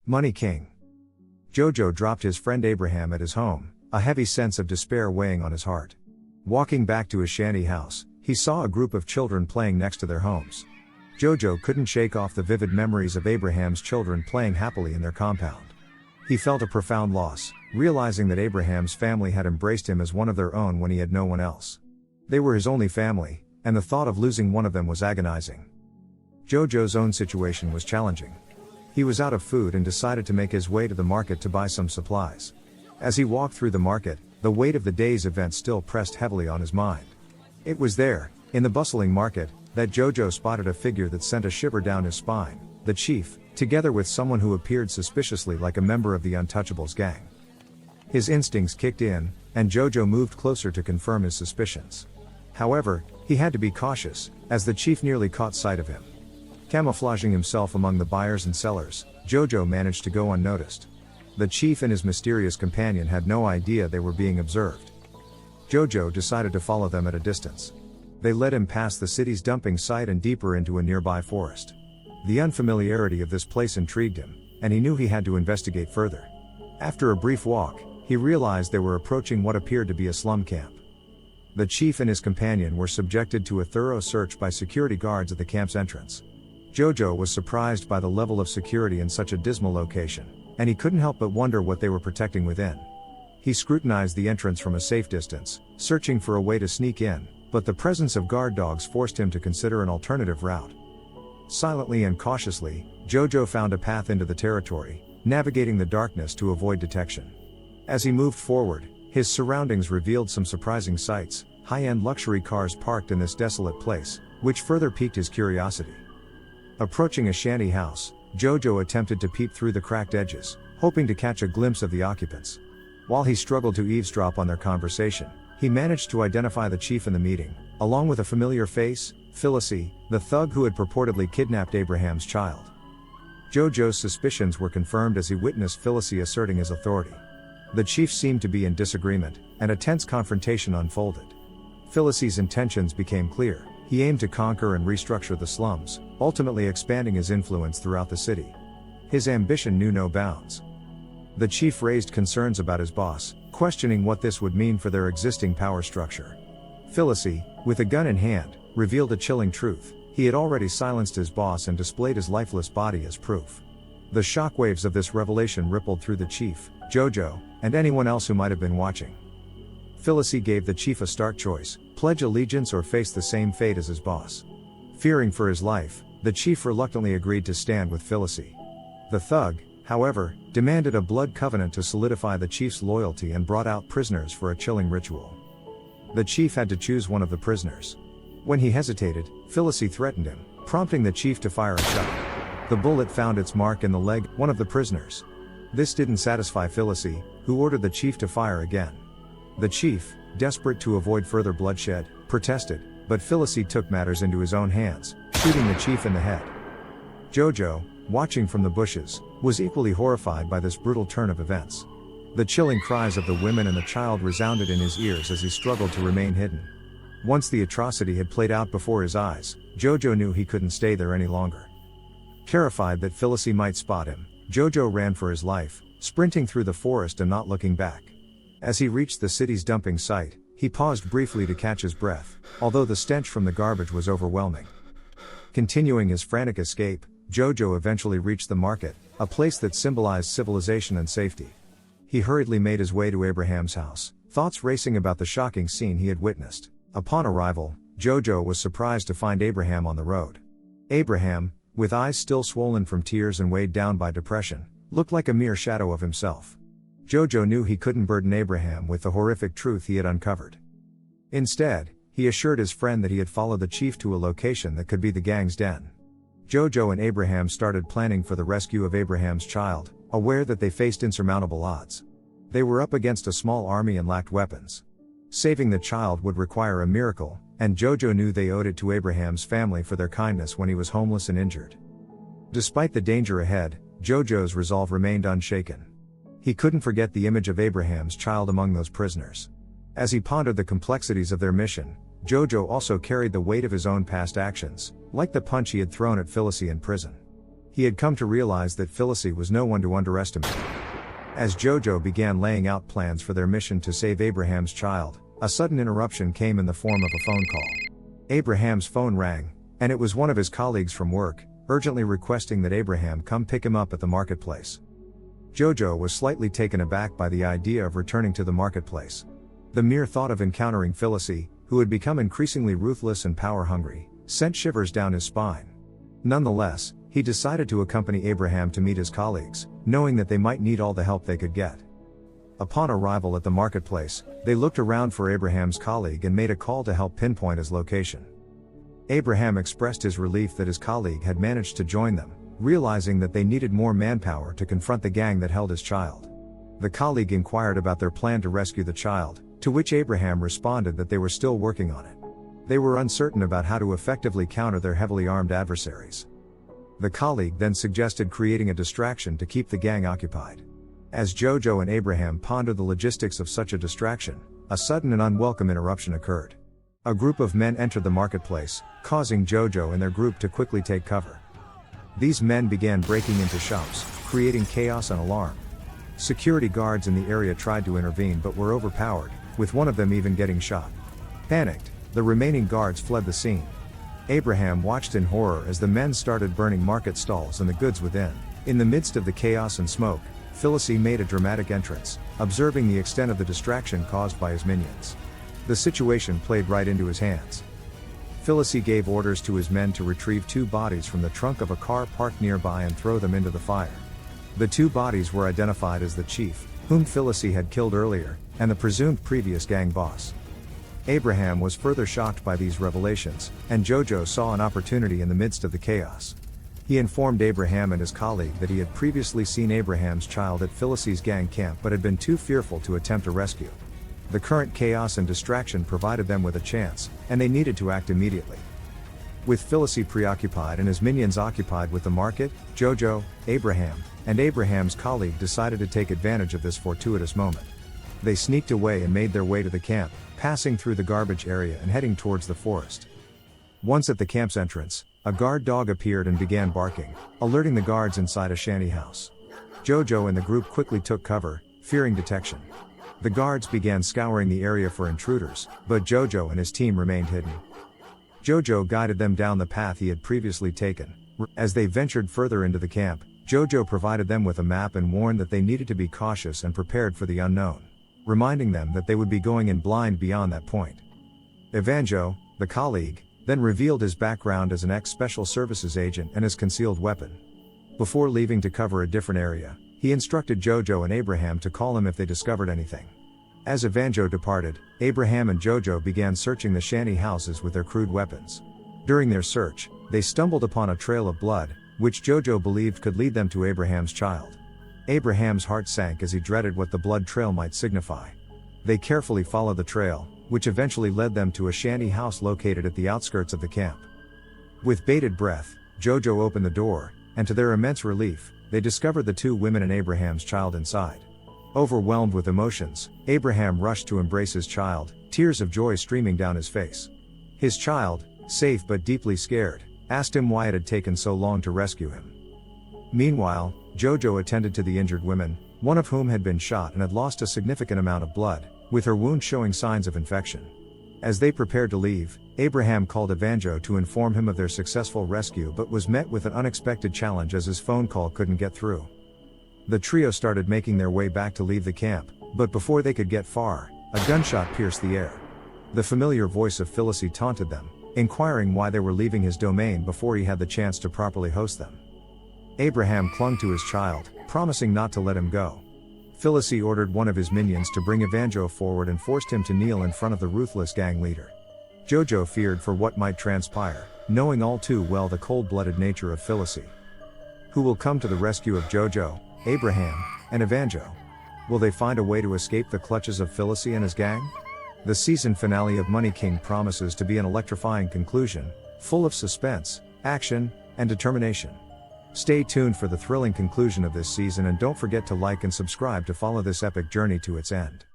Money King. Jojo dropped his friend Abraham at his home, a heavy sense of despair weighing on his heart. Walking back to his shanty house, he saw a group of children playing next to their homes. Jojo couldn't shake off the vivid memories of Abraham's children playing happily in their compound. He felt a profound loss, realizing that Abraham's family had embraced him as one of their own when he had no one else. They were his only family, and the thought of losing one of them was agonizing. Jojo's own situation was challenging. He was out of food and decided to make his way to the market to buy some supplies. As he walked through the market, the weight of the day's event still pressed heavily on his mind. It was there, in the bustling market, that Jojo spotted a figure that sent a shiver down his spine, the chief, together with someone who appeared suspiciously like a member of the Untouchables gang. His instincts kicked in, and Jojo moved closer to confirm his suspicions. However, he had to be cautious, as the chief nearly caught sight of him. Camouflaging himself among the buyers and sellers, Jojo managed to go unnoticed. The chief and his mysterious companion had no idea they were being observed. Jojo decided to follow them at a distance. They led him past the city's dumping site and deeper into a nearby forest. The unfamiliarity of this place intrigued him, and he knew he had to investigate further. After a brief walk, he realized they were approaching what appeared to be a slum camp. The chief and his companion were subjected to a thorough search by security guards at the camp's entrance. Jojo was surprised by the level of security in such a dismal location, and he couldn't help but wonder what they were protecting within. He scrutinized the entrance from a safe distance, searching for a way to sneak in, but the presence of guard dogs forced him to consider an alternative route. Silently and cautiously, Jojo found a path into the territory, navigating the darkness to avoid detection. As he moved forward, his surroundings revealed some surprising sights: high-end luxury cars parked in this desolate place, which further piqued his curiosity. Approaching a shanty house, Jojo attempted to peep through the cracked edges, hoping to catch a glimpse of the occupants. While he struggled to eavesdrop on their conversation, he managed to identify the chief in the meeting, along with a familiar face, Phyllis, the thug who had purportedly kidnapped Abraham's child. Jojo's suspicions were confirmed as he witnessed Phyllis asserting his authority. The chief seemed to be in disagreement, and a tense confrontation unfolded. Phyllis's intentions became clear. He aimed to conquer and restructure the slums, ultimately expanding his influence throughout the city. His ambition knew no bounds. The chief raised concerns about his boss, questioning what this would mean for their existing power structure. Phyllis, with a gun in hand, revealed a chilling truth: he had already silenced his boss and displayed his lifeless body as proof. The shockwaves of this revelation rippled through the chief, Jojo, and anyone else who might have been watching. Phyllis gave the chief a stark choice: pledge allegiance or face the same fate as his boss. Fearing for his life, the chief reluctantly agreed to stand with Phyllis. The thug, however, demanded a blood covenant to solidify the chief's loyalty and brought out prisoners for a chilling ritual. The chief had to choose one of the prisoners. When he hesitated, Phyllis threatened him, prompting the chief to fire a shot. The bullet found its mark in the leg of one of the prisoners. This didn't satisfy Phyllis, who ordered the chief to fire again. The chief, desperate to avoid further bloodshed, protested, but Phyllis took matters into his own hands, shooting the chief in the head. Jojo, watching from the bushes, was equally horrified by this brutal turn of events. The chilling cries of the women and the child resounded in his ears as he struggled to remain hidden. Once the atrocity had played out before his eyes, Jojo knew he couldn't stay there any longer. Terrified that Phyllis might spot him, Jojo ran for his life, sprinting through the forest and not looking back. As he reached the city's dumping site, he paused briefly to catch his breath, although the stench from the garbage was overwhelming. Continuing his frantic escape, Jojo eventually reached the market, a place that symbolized civilization and safety. He hurriedly made his way to Abraham's house, thoughts racing about the shocking scene he had witnessed. Upon arrival, Jojo was surprised to find Abraham on the road. Abraham, with eyes still swollen from tears and weighed down by depression, looked like a mere shadow of himself. Jojo knew he couldn't burden Abraham with the horrific truth he had uncovered. Instead, he assured his friend that he had followed the chief to a location that could be the gang's den. Jojo and Abraham started planning for the rescue of Abraham's child, aware that they faced insurmountable odds. They were up against a small army and lacked weapons. Saving the child would require a miracle, and Jojo knew they owed it to Abraham's family for their kindness when he was homeless and injured. Despite the danger ahead, Jojo's resolve remained unshaken. He couldn't forget the image of Abraham's child among those prisoners. As he pondered the complexities of their mission, Jojo also carried the weight of his own past actions, like the punch he had thrown at Phyllis in prison. He had come to realize that Felicity was no one to underestimate. As Jojo began laying out plans for their mission to save Abraham's child, a sudden interruption came in the form of a phone call. Abraham's phone rang, and it was one of his colleagues from work, urgently requesting that Abraham come pick him up at the marketplace. Jojo was slightly taken aback by the idea of returning to the marketplace. The mere thought of encountering Felicity, who had become increasingly ruthless and power-hungry, sent shivers down his spine. Nonetheless, he decided to accompany Abraham to meet his colleagues, knowing that they might need all the help they could get. Upon arrival at the marketplace, they looked around for Abraham's colleague and made a call to help pinpoint his location. Abraham expressed his relief that his colleague had managed to join them, realizing that they needed more manpower to confront the gang that held his child. The colleague inquired about their plan to rescue the child, to which Abraham responded that they were still working on it. They were uncertain about how to effectively counter their heavily armed adversaries. The colleague then suggested creating a distraction to keep the gang occupied. As Jojo and Abraham pondered the logistics of such a distraction, a sudden and unwelcome interruption occurred. A group of men entered the marketplace, causing Jojo and their group to quickly take cover. These men began breaking into shops, creating chaos and alarm. Security guards in the area tried to intervene but were overpowered, with one of them even getting shot. Panicked, the remaining guards fled the scene. Abraham watched in horror as the men started burning market stalls and the goods within. In the midst of the chaos and smoke, Felicity made a dramatic entrance, observing the extent of the distraction caused by his minions. The situation played right into his hands. Felicity gave orders to his men to retrieve 2 bodies from the trunk of a car parked nearby and throw them into the fire. The 2 bodies were identified as the chief, whom Felicity had killed earlier, and the presumed previous gang boss. Abraham was further shocked by these revelations, and Jojo saw an opportunity in the midst of the chaos. He informed Abraham and his colleague that he had previously seen Abraham's child at Felicity's gang camp but had been too fearful to attempt a rescue. The current chaos and distraction provided them with a chance, and they needed to act immediately. With Felicity preoccupied and his minions occupied with the market, Jojo, Abraham, and Abraham's colleague decided to take advantage of this fortuitous moment. They sneaked away and made their way to the camp, passing through the garbage area and heading towards the forest. Once at the camp's entrance, a guard dog appeared and began barking, alerting the guards inside a shanty house. Jojo and the group quickly took cover, fearing detection. The guards began scouring the area for intruders, but Jojo and his team remained hidden. Jojo guided them down the path he had previously taken. As they ventured further into the camp, Jojo provided them with a map and warned that they needed to be cautious and prepared for the unknown, reminding them that they would be going in blind beyond that point. Evanjo, the colleague, then revealed his background as an ex-special services agent and his concealed weapon. Before leaving to cover a different area, he instructed Jojo and Abraham to call him if they discovered anything. As Evanjo departed, Abraham and Jojo began searching the shanty houses with their crude weapons. During their search, they stumbled upon a trail of blood, which Jojo believed could lead them to Abraham's child. Abraham's heart sank as he dreaded what the blood trail might signify. They carefully followed the trail, which eventually led them to a shanty house located at the outskirts of the camp. With bated breath, Jojo opened the door, and to their immense relief, they discovered the 2 women and Abraham's child inside. Overwhelmed with emotions, Abraham rushed to embrace his child, tears of joy streaming down his face. His child, safe but deeply scared, asked him why it had taken so long to rescue him. Meanwhile, Jojo attended to the injured women, one of whom had been shot and had lost a significant amount of blood, with her wound showing signs of infection. As they prepared to leave, Abraham called Evanjo to inform him of their successful rescue but was met with an unexpected challenge as his phone call couldn't get through. The trio started making their way back to leave the camp, but before they could get far, a gunshot pierced the air. The familiar voice of Felicity taunted them, inquiring why they were leaving his domain before he had the chance to properly host them. Abraham clung to his child, promising not to let him go. Felicity ordered one of his minions to bring Evanjo forward and forced him to kneel in front of the ruthless gang leader. Jojo feared for what might transpire, knowing all too well the cold-blooded nature of Felicity. Who will come to the rescue of Jojo, Abraham, and Evanjo? Will they find a way to escape the clutches of Felicity and his gang? The season finale of Money King promises to be an electrifying conclusion, full of suspense, action, and determination. Stay tuned for the thrilling conclusion of this season and don't forget to like and subscribe to follow this epic journey to its end.